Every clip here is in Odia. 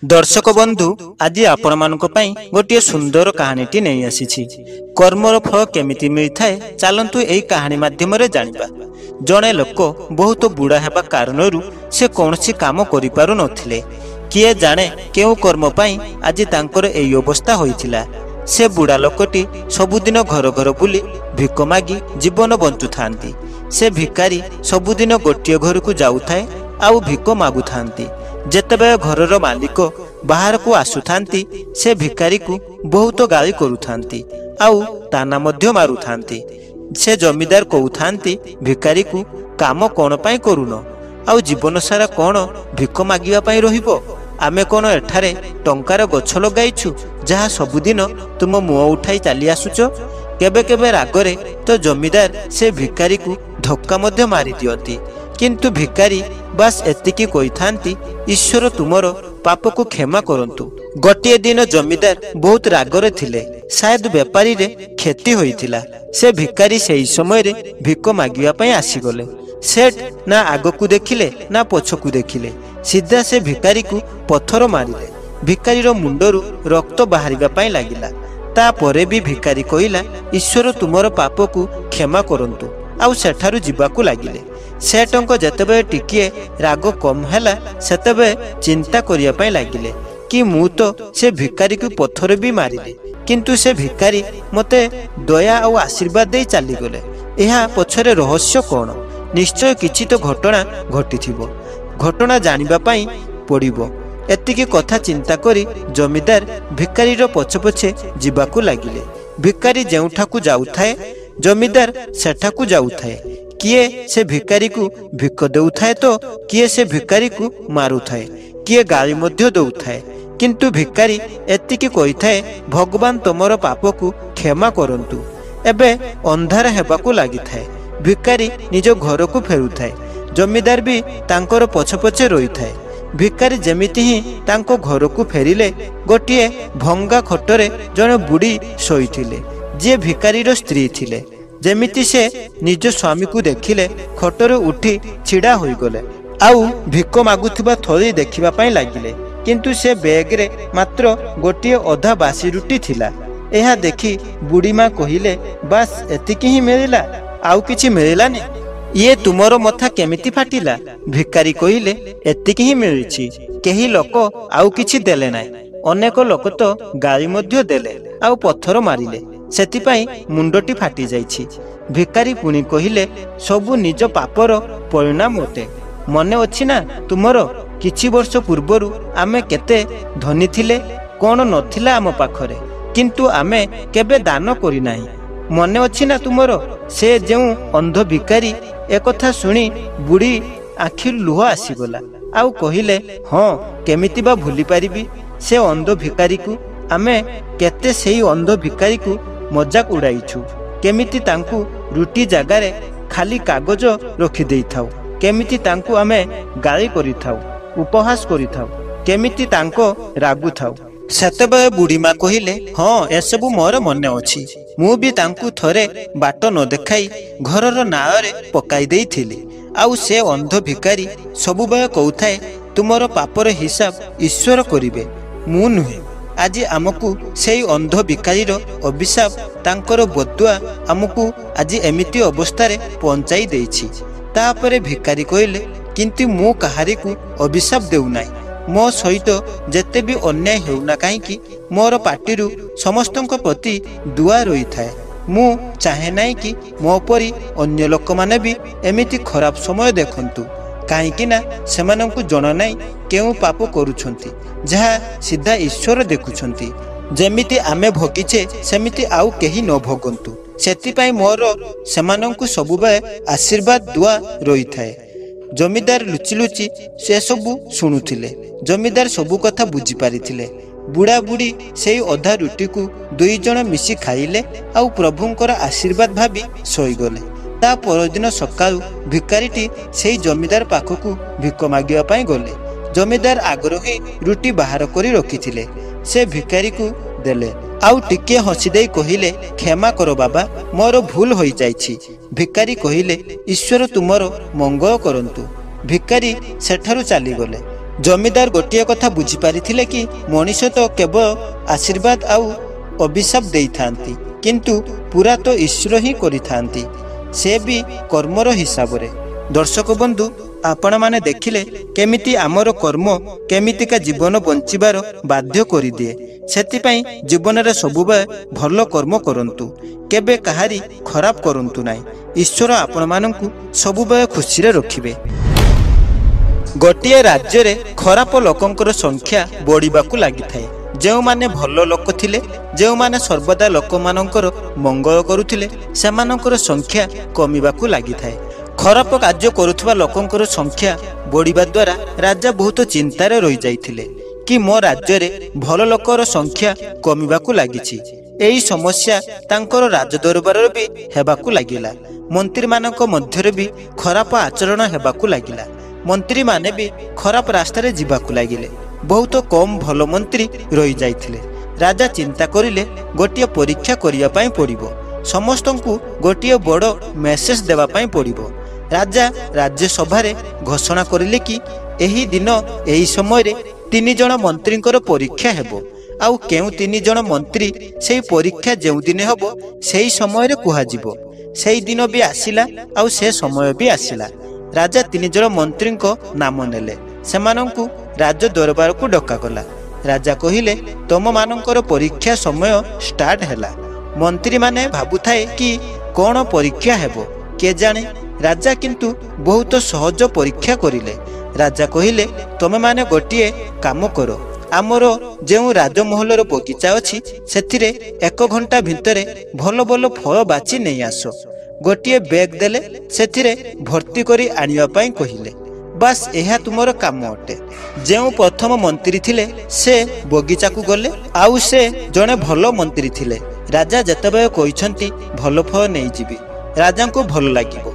दर्शक बंधु आज आपण मानक पई गोटे सुंदर कहानीटी नहीं आसी। कर्मर फल केमिति मिलता है चलतु यही कहानी माध्यम जानिबा। जड़े लोक बहुत बुढ़ा हेबा कारणरू से कौन सी काम करि पारु नथिले। किए जाने केउ कर्म पई आज तांकर एई अवस्था होइथिला। से बुढ़ा लोकटी सबुदिन घर घर बुली भिक मागी जीवन बंचु थांती। से भिकारी सबुदिन गोटे घर को जाउथाए आउ भिक मागु थांती। जेतेबेले घरर मालिक बाहर को आसुथांती से भिकारी को बहुत गाली करुथांती आउ ताना मध्य मारुथांती। से जमीदार कहउथांती भिकारी को काम कोन पाई करुन आउ जीवन सारा कोन भिक मागिबा पाई रहिबो। आमे कोन एठारे टंकार गछ लगाइछु जहा सबुदिन तुम मुह उठाई चली आसुच। केबे केबे रागरे तो जमीदार से भिकारी को धक्का मध्य मारी दियंती। किंतु भिकारी बस एतिकी कही थांती ईश्वर तुमर पाप को क्षमा करंतु। गोटे दिन जमीदार बहुत रागरे थिले। शायद बेपारी रे क्षति होइथिला। से भिकारी सेही समय रे भिक मागिबा पई आसीगले। सेठ ना आग को देखिले ना पछ को देखिले, सीधा से भिकारी को पत्थर मारिले। भिकारी रो मुंडरू रक्त बाहरिबा पई लागिला। तापरे भी भिकारी कहिला ईश्वर तुमर पाप को क्षमा करंतु आउ सेठारु जीवाकू लागिले। सेठंको जेतेबे टिकिए राग कम हैला सेतेबे चिंता करिया पई लागिले कि मु तो से भिकारी को पत्थर भी मारिले, किंतु से भिकारी मते दया और आशीर्वाद दे चली गले। एहा पछरे रहस्य कोन? निश्चय किछि तो घटना घटिथिबो। घटना जानिबा पई पड़िबो। एतिकी कथा चिंता करी जमीदार भिकारी रो पछ पछे जीवाकू लागिले। भिकारी जेउठाकू जाउथाए जमीदार सेठाकू जाउथाए। किए से भिकारी को भिक देउथाए तो किए से भिकारी को मारुथाए, किए गाली मध्य देउथाए। किंतु भिकारी एतिकी कहिथाए भगवान तमर पाप को क्षमा करंतु। एबे अंधार हेबाकू लागिथाए। भिकारी निज घर को फेरुथाए। जमीदार भी तांकर पछ पछे रहिथाए। भिकारी जेमिति ही तांको घर को फेरिले गोटिए भंगा खटरे जने बुढ़ी शोइथिले जे भिकारी रो स्त्री थिले। जेमिति से निज स्वामी को देखिले खटरे उठी छिड़ा होई गले आउ भिक मागुथिबा थली देखिबा पई लागिले। किंतु से बैग रे मात्र गोटिए अधा बासी रुटी थिला। एहा देखि बुढ़ी मां कहिले बस एतिकी ही मिलिला आउ किछि मिलिलानी। ये तुमरो मथा केमिति फाटिला? भिकारी कहिले एतिकी ही मिलिछि। केही लोक आउ किछि देले नाय। अनेक लोक तो गाली मध्य देले आउ पत्थर मारिले, सेतिपाई मुंडटी फाटी जाइछि। भिकारी पुणी कहिले सबु निज पापर परिणाम अटे। मने अछि ना तुमरो किछि वर्ष पूर्वरु आमे केते धनी थिले, कोन नथिला आम पाखरे, किंतु आमे केबे दान करि नाही। मने अछि ना तुमरो से जेउ अंध भिकारी एकथा सुनी बुढ़ी आखिर लुह आसीगला आउ कहिले हाँ केमिति बा भूली पारिबी। से अंध भिकारी को आमे केते सेही अंध भिकारी को मजाक उड़ाइछु। केमिति तांकु रुटी जगारे खाली कागज रखी देई थाउ, केमिति तांकु आमे गाली करि थाउ, उपहास करि थाउ, केमिति तांको रागु थाउ। सेतेबे बुढ़ी मां कहिले हाँ एसबु मोर मने अछि। मु भी तांकु थरे बाट न देखाई घरर नाळरे पकाई देई थिली। आउ से अंध भिकारी सबुबे कहउथाए तुमर पापर हिसाब ईश्वर करिवे, मु नुहे। आज आमको सेई अंध भिकारीर अभिशाप तांकर बदुआ आमको आज एमिति अवस्था रे पहुंचाई देइछि। तापरे भिकारी कहिले किंतु मु कहारी को अभिशाप देउ नाही। मो सहित जेते भी अन्याय हेउना काहेकि मोर पार्टीरु समस्तଙ୍କ प्रति दुआ रही थाए। मु चाहे नाही कि मो परी अन्य लोक माने भी एमिति खराब समय देखंतु, काहेकि ना सेमानंकु जणा नाही केउ पाप करूछंती जहा सीधा ईश्वर देखुछंती। जेमिति आमे भोगिछे सेमिति आउ केही न भोगंतु। सेतिपाई मोर सेमानंकु सबुबे आशीर्वाद दुआ रही थाए। जमीदार लुचि लुचि से सबु शुणुथिले। जमीदार सबु कथा बुझी पारिथिले। बुढ़ा बुढ़ी से अधा रुटी को दुई जण मिसी खाइले आउ प्रभुंकर आशीर्वाद भाभी सोईगले। ता परदिन सकाळु भिकारीटी से जमीदार पाखकू भिक मागिबा पाई गले। जमीदार आगर ही रुटी बाहर करी रखिथिले। से भिकारी को देले आउ टिके हसी दे कहिले क्षमा करो बाबा, मोर भूल होई जाइछि। भिकारी कहिले ईश्वर तुमरो मंगल करंतु। ଭିକାରୀ ସେଠାରୁ ଚାଲିଗଲେ। ଜମିଦାର ଗୋଟିଏ କଥା ବୁଝିପାରିଥିଲେ କି ମଣିଷ ତ କେବଳ ଆଶୀର୍ବାଦ ଆଉ ଅଭିଶାପ ଦେଇଥାନ୍ତି, କିନ୍ତୁ ପୁରା ତ ଈଶ୍ୱର ହିଁ କରିଥାନ୍ତି, ସେ ବି କର୍ମର ହିସାବରେ। ଦର୍ଶକ ବନ୍ଧୁ, ଆପଣମାନେ ଦେଖିଲେ କେମିତି ଆମର କର୍ମ କେମିତିକା ଜୀବନ ବଞ୍ଚିବାର ବାଧ୍ୟ କରିଦିଏ। ସେଥିପାଇଁ ଜୀବନରେ ସବୁବେଳେ ଭଲ କର୍ମ କରନ୍ତୁ, କେବେ କାହାରି ଖରାପ କରନ୍ତୁ ନାହିଁ। ଈଶ୍ୱର ଆପଣମାନଙ୍କୁ ସବୁବେଳେ ଖୁସିରେ ରଖିବେ। ଗୋଟିଏ ରାଜ୍ୟରେ ଖରାପ ଲୋକଙ୍କର ସଂଖ୍ୟା ବଢ଼ିବାକୁ ଲାଗିଥାଏ। ଯେଉଁମାନେ ଭଲ ଲୋକ ଥିଲେ, ଯେଉଁମାନେ ସର୍ବଦା ଲୋକମାନଙ୍କର ମଙ୍ଗଳ କରୁଥିଲେ, ସେମାନଙ୍କର ସଂଖ୍ୟା କମିବାକୁ ଲାଗିଥାଏ। ଖରାପ କାର୍ଯ୍ୟ କରୁଥିବା ଲୋକଙ୍କର ସଂଖ୍ୟା ବଢ଼ିବା ଦ୍ୱାରା ରାଜା ବହୁତ ଚିନ୍ତାରେ ରହିଯାଇଥିଲେ କି ମୋ ରାଜ୍ୟରେ ଭଲ ଲୋକର ସଂଖ୍ୟା କମିବାକୁ ଲାଗିଛି। ଏହି ସମସ୍ୟା ତାଙ୍କର ରାଜଦରବାରରେ ବି ହେବାକୁ ଲାଗିଲା। ମନ୍ତ୍ରୀମାନଙ୍କ ମଧ୍ୟରେ ବି ଖରାପ ଆଚରଣ ହେବାକୁ ଲାଗିଲା। ମନ୍ତ୍ରୀମାନେ ବି ଖରାପ ରାସ୍ତାରେ ଯିବାକୁ ଲାଗିଲେ। ବହୁତ କମ୍ ଭଲ ମନ୍ତ୍ରୀ ରହିଯାଇଥିଲେ। ରାଜା ଚିନ୍ତା କରିଲେ ଗୋଟିଏ ପରୀକ୍ଷା କରିବା ପାଇଁ ପଡ଼ିବ, ସମସ୍ତଙ୍କୁ ଗୋଟିଏ ବଡ଼ ମେସେଜ ଦେବା ପାଇଁ ପଡ଼ିବ। ରାଜା ରାଜ୍ୟସଭାରେ ଘୋଷଣା କରିଲେ କି ଏହି ଦିନ ଏହି ସମୟରେ 3 ଜଣ ମନ୍ତ୍ରୀଙ୍କର ପରୀକ୍ଷା ହେବ। ଆଉ କେଉଁ 3 ଜଣ ମନ୍ତ୍ରୀ ସେହି ପରୀକ୍ଷା ଯେଉଁଦିନ ହେବ ସେହି ସମୟରେ କୁହାଯିବ। ସେହି ଦିନ ବି ଆସିଲା, ଆଉ ସେ ସମୟ ବି ଆସିଲା। ରାଜା 3 ଜଣ ମନ୍ତ୍ରୀଙ୍କ ନାମ ନେଲେ। ସେମାନଙ୍କୁ ରାଜ ଦରବାରକୁ ଡକାଗଲା। ରାଜା କହିଲେ, ତମମାନଙ୍କର ପରୀକ୍ଷା ସମୟ ଷ୍ଟାର୍ଟ ହେଲା। ମନ୍ତ୍ରୀମାନେ ଭାବୁଥାଏ କି କ'ଣ ପରୀକ୍ଷା ହେବ କେଜାଣି। ରାଜା କିନ୍ତୁ ବହୁତ ସହଜ ପରୀକ୍ଷା କରିଲେ। ରାଜା କହିଲେ, ତମେମାନେ ଗୋଟିଏ କାମ କର, ଆମର ଯେଉଁ ରାଜମହଲର ବଗିଚା ଅଛି ସେଥିରେ 1 ଘଣ୍ଟା ଭିତରେ ଭଲ ଭଲ ଫଳ ବାଛି ନେଇ ଆସ। ଗୋଟିଏ ବ୍ୟାଗ୍ ଦେଲେ, ସେଥିରେ ଭର୍ତ୍ତି କରି ଆଣିବା ପାଇଁ କହିଲେ। ବାସ୍ ଏହା ତୁମର କାମ ଅଟେ। ଯେଉଁ ପ୍ରଥମ ମନ୍ତ୍ରୀ ଥିଲେ ସେ ବଗିଚାକୁ ଗଲେ, ଆଉ ସେ ଜଣେ ଭଲ ମନ୍ତ୍ରୀ ଥିଲେ। ରାଜା ଯେତେବେଳେ କହିଛନ୍ତି ଭଲ ଫଳ ନେଇଯିବି, ରାଜାଙ୍କୁ ଭଲ ଲାଗିବ।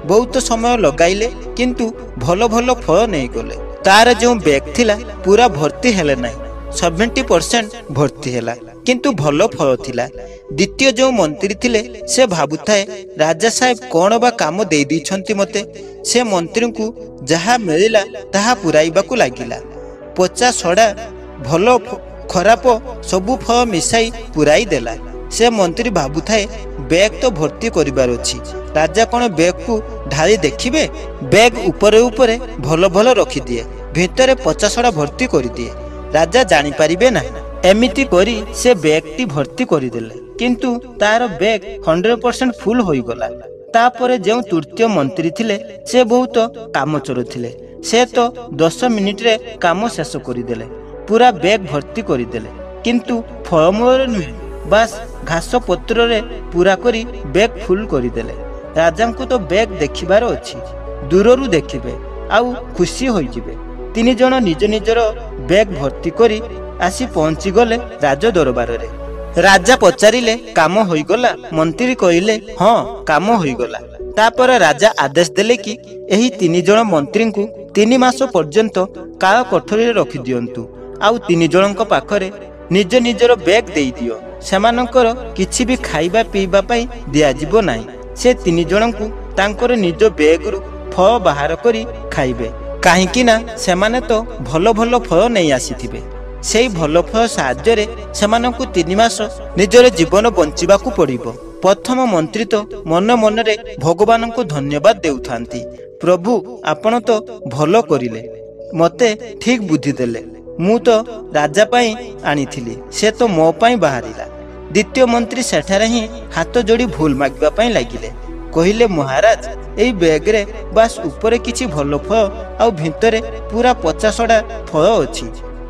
ବହୁତ ସମୟ ଲଗାଇଲେ, କିନ୍ତୁ ଭଲ ଭଲ ଫଳ ନେଇଗଲେ। ତାର ଯେଉଁ ବ୍ୟାଗ୍ ଥିଲା ପୁରା ଭର୍ତ୍ତି ହେଲେ ନାହିଁ, 70% ଭର୍ତ୍ତି ହେଲା, କିନ୍ତୁ ଭଲ ଫଳ ଥିଲା। ଦ୍ୱିତୀୟ ଯେଉଁ ମନ୍ତ୍ରୀ ଥିଲେ ସେ ଭାବୁଥାଏ, ରାଜା ସାହେବ କ'ଣ ବା କାମ ଦେଇଛନ୍ତି ମୋତେ। ସେ ମନ୍ତ୍ରୀଙ୍କୁ ଯାହା ମିଳିଲା ତାହା ପୁରାଇବାକୁ ଲାଗିଲା। ପଚା ସଢ଼ା ଭଲ ଖରାପ ସବୁ ଫଳ ମିଶାଇ ପୁରାଇ ଦେଲା। ସେ ମନ୍ତ୍ରୀ ଭାବୁଥାଏ, ବ୍ୟାଗ୍ ତ ଭର୍ତ୍ତି କରିବାର ଅଛି, ରାଜା କ'ଣ ବ୍ୟାଗ୍କୁ ଢାଳି ଦେଖିବେ। ବ୍ୟାଗ୍ ଉପରେ ଉପରେ ଭଲ ଭଲ ରଖିଦିଏ, ଭିତରେ ପଚା ସଢ଼ା ଭର୍ତ୍ତି କରିଦିଏ, ରାଜା ଜାଣିପାରିବେ ନାହିଁ। ଏମିତି କରି ସେ ବ୍ୟାଗ୍ଟି ଭର୍ତ୍ତି କରିଦେଲେ, କିନ୍ତୁ ତାର ବ୍ୟାଗ୍ 100% ଫୁଲ ହୋଇଗଲା। ତାପରେ ଯେଉଁ ତୃତୀୟ ମନ୍ତ୍ରୀ ଥିଲେ ସେ ବହୁତ କାମଚୋର ଥିଲେ। ସେ ତ 10 ମିନିଟରେ କାମ ଶେଷ କରିଦେଲେ, ପୁରା ବ୍ୟାଗ୍ ଭର୍ତ୍ତି କରିଦେଲେ, କିନ୍ତୁ ଫଳମୂଳରେ ନୁହେଁ, ବାସ୍ ଘାସ ପତ୍ରରେ ପୁରା କରି ବ୍ୟାଗ୍ ଫୁଲ କରିଦେଲେ। ରାଜାଙ୍କୁ ତ ବ୍ୟାଗ୍ ଦେଖିବାର ଅଛି, ଦୂରରୁ ଦେଖିବେ ଆଉ ଖୁସି ହୋଇଯିବେ। 3 ଜଣ ନିଜ ନିଜର ବ୍ୟାଗ୍ ଭର୍ତ୍ତି କରି ଆସି ପହଞ୍ଚିଗଲେ ରାଜ ଦରବାରରେ। ରାଜା ପଚାରିଲେ, କାମ ହୋଇଗଲା? ମନ୍ତ୍ରୀ କହିଲେ, ହଁ, କାମ ହୋଇଗଲା। ତାପରେ ରାଜା ଆଦେଶ ଦେଲେ କି ଏହି 3 ଜଣ ମନ୍ତ୍ରୀଙ୍କୁ 3 ମାସ ପର୍ଯ୍ୟନ୍ତ କାଳ କୋଠରୀରେ ରଖିଦିଅନ୍ତୁ, ଆଉ 3 ଜଣଙ୍କ ପାଖରେ ନିଜ ନିଜର ବ୍ୟାଗ୍ ଦେଇଦିଅ। ସେମାନଙ୍କର କିଛି ବି ଖାଇବା ପିଇବା ପାଇଁ ଦିଆଯିବ ନାହିଁ। ସେ 3 ଜଣଙ୍କୁ ତାଙ୍କର ନିଜ ବ୍ୟାଗରୁ ଫଳ ବାହାର କରି ଖାଇବେ, କାହିଁକି ନା ସେମାନେ ତ ଭଲ ଭଲ ଫଳ ନେଇ ଆସିଥିବେ। ସେହି ଭଲ ଫଳ ସାହାଯ୍ୟରେ ସେମାନଙ୍କୁ 3 ମାସ ନିଜର ଜୀବନ ବଞ୍ଚିବାକୁ ପଡ଼ିବ। ପ୍ରଥମ ମନ୍ତ୍ରୀ ତ ମନ ମନରେ ଭଗବାନଙ୍କୁ ଧନ୍ୟବାଦ ଦେଉଥାନ୍ତି, ପ୍ରଭୁ ଆପଣ ତ ଭଲ କରିଲେ, ମୋତେ ଠିକ ବୁଦ୍ଧି ଦେଲେ। ମୁଁ ତ ରାଜା ପାଇଁ ଆଣିଥିଲି, ସେ ତ ମୋ ପାଇଁ ବାହାରିଲା। ଦ୍ୱିତୀୟ ମନ୍ତ୍ରୀ ସେଠାରେ ହିଁ ହାତ ଯୋଡ଼ି ଭୁଲ ମାଗିବା ପାଇଁ ଲାଗିଲେ। କହିଲେ, ମହାରାଜ, ଏଇ ବ୍ୟାଗରେ ବାସ୍ ଉପରେ କିଛି ଭଲ ଫଳ ଆଉ ଭିତରେ ପୁରା ପଚା ସଢ଼ା ଫଳ ଅଛି।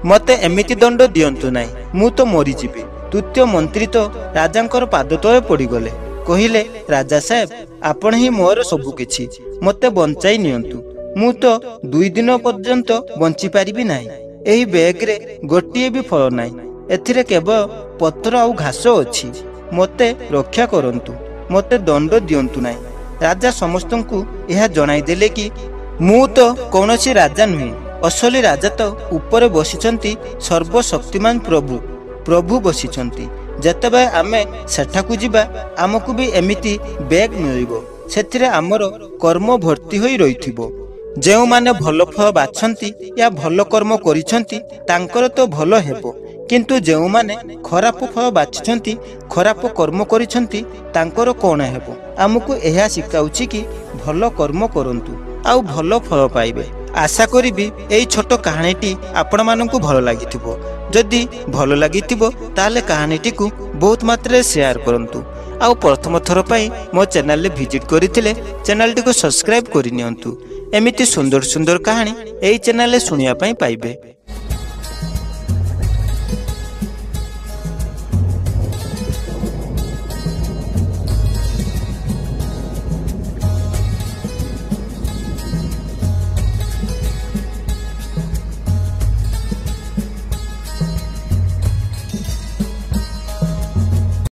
ମୋତେ ଏମିତି ଦଣ୍ଡ ଦିଅନ୍ତୁ ନାହିଁ, ମୁଁ ତ ମରିଯିବି। ତୃତୀୟ ମନ୍ତ୍ରୀ ତ ରାଜାଙ୍କର ପାଦ ତଳେ ପଡ଼ିଗଲେ। କହିଲେ, ରାଜା ସାହେବ ଆପଣ ହିଁ ମୋର ସବୁ କିଛି, ମୋତେ ବଞ୍ଚାଇ ନିଅନ୍ତୁ। ମୁଁ ତ 2 ଦିନ ପର୍ଯ୍ୟନ୍ତ ବଞ୍ଚିପାରିବି ନାହିଁ। ଏହି ବ୍ୟାଗରେ ଗୋଟିଏ ବି ଫଳ ନାହିଁ, ଏଥିରେ କେବଳ ପତ୍ର ଆଉ ଘାସ ଅଛି। ମୋତେ ରକ୍ଷା କରନ୍ତୁ, ମୋତେ ଦଣ୍ଡ ଦିଅନ୍ତୁ ନାହିଁ। ରାଜା ସମସ୍ତଙ୍କୁ ଏହା ଜଣାଇଦେଲେ କି ମୁଁ ତ କୌଣସି ରାଜା ନୁହେଁ, ଅସଲି ରାଜା ତ ଉପରେ ବସିଛନ୍ତି ସର୍ବଶକ୍ତିମାନ ପ୍ରଭୁ ବସିଛନ୍ତି। ଯେତେବେଳେ ଆମେ ସେଠାକୁ ଯିବା ଆମକୁ ବି ଏମିତି ବ୍ୟାଗ୍ ମିଳିବ, ସେଥିରେ ଆମର କର୍ମ ଭର୍ତ୍ତି ହୋଇ ରହିଥିବ। ଯେଉଁମାନେ ଭଲ ଫଳ ବାଛନ୍ତି ୟା ଭଲ କର୍ମ କରିଛନ୍ତି ତାଙ୍କର ତ ଭଲ ହେବ, କିନ୍ତୁ ଯେଉଁମାନେ ଖରାପ ଫଳ ବାଛିଛନ୍ତି ଖରାପ କର୍ମ କରିଛନ୍ତି ତାଙ୍କର କ'ଣ ହେବ? ଆମକୁ ଏହା ଶିଖାଉଛି କି ଭଲ କର୍ମ କରନ୍ତୁ ଆଉ ଭଲ ଫଳ ପାଇବେ। ଆଶା କରିବି ଏଇ ଛୋଟ କାହାଣୀଟି ଆପଣମାନଙ୍କୁ ଭଲ ଲାଗିଥିବ। ଯଦି ଭଲ ଲାଗିଥିବ ତାହେଲେ କାହାଣୀଟିକୁ ବହୁତ ମାତ୍ରାରେ ସେୟାର କରନ୍ତୁ। ଆଉ ପ୍ରଥମ ଥର ପାଇଁ ମୋ ଚ୍ୟାନେଲରେ ଭିଜିଟ୍ କରିଥିଲେ ଚ୍ୟାନେଲଟିକୁ ସବସ୍କ୍ରାଇବ୍ କରିନିଅନ୍ତୁ। ଏମିତି ସୁନ୍ଦର ସୁନ୍ଦର କାହାଣୀ ଏହି ଚ୍ୟାନେଲରେ ଶୁଣିବା ପାଇଁ ପାଇବେ।